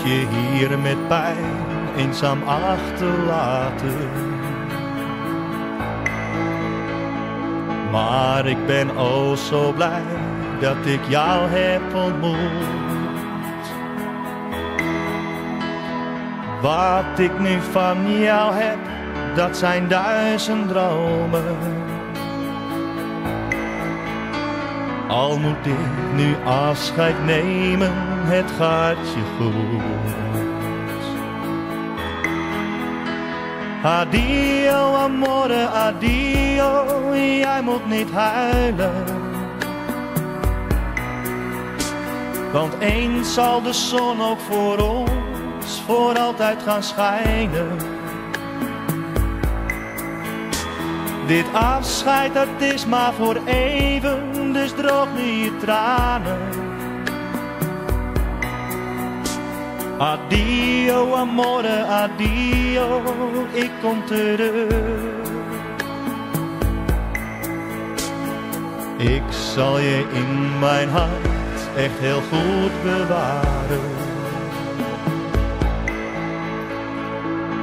je hier met pijn eenzaam achterlaten. Maar ik ben oh zo blij dat ik jou heb ontmoet. Wat ik nu van jou heb, dat zijn 1000 dromen. Al moet ik nu afscheid nemen, het gaat je goed. Adio amore, adio, jij moet niet huilen. Want eens zal de zon ook voor ons voor altijd gaan schijnen. Dit afscheid dat is maar voor even, dus droog nu je tranen. Adio amore, adio, ik kom terug. Ik zal je in mijn hart echt heel goed bewaren.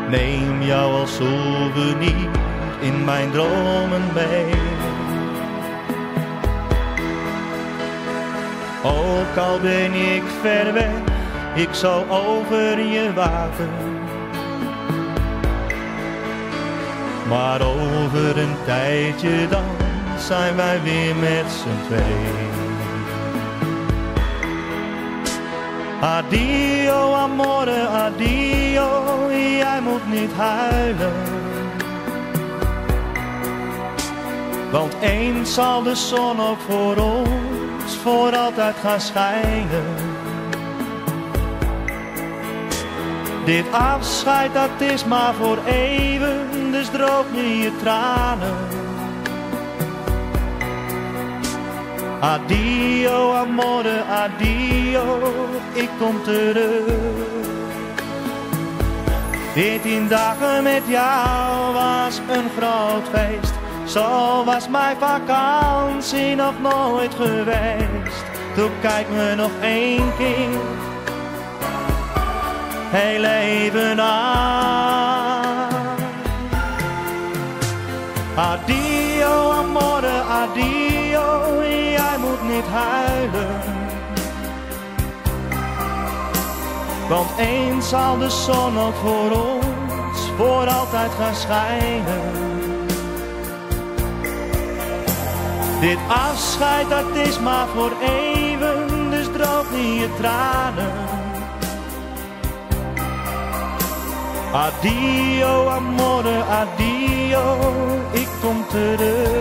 Neem jou als souvenir in mijn dromen mee. Ook al ben ik ver weg, ik zal over je waken. Maar over een tijdje dan zijn wij weer met z'n twee. Adio amore, adio, jij moet niet huilen. Want eens zal de zon ook voor ons voor altijd gaan schijnen. Dit afscheid dat is maar voor even, dus droog nu je tranen. Adio amore, adio, ik kom terug. 14 dagen met jou was een groot feest. Zo was mijn vakantie nog nooit geweest. Toen kijk me nog 1 keer heel even aan. Adio amore, adio, jij moet niet huilen. Want eens zal de zon ook voor ons voor altijd gaan schijnen. Dit afscheid dat is maar voor even, dus droog nu je tranen. Adio amore, adio, ik kom terug.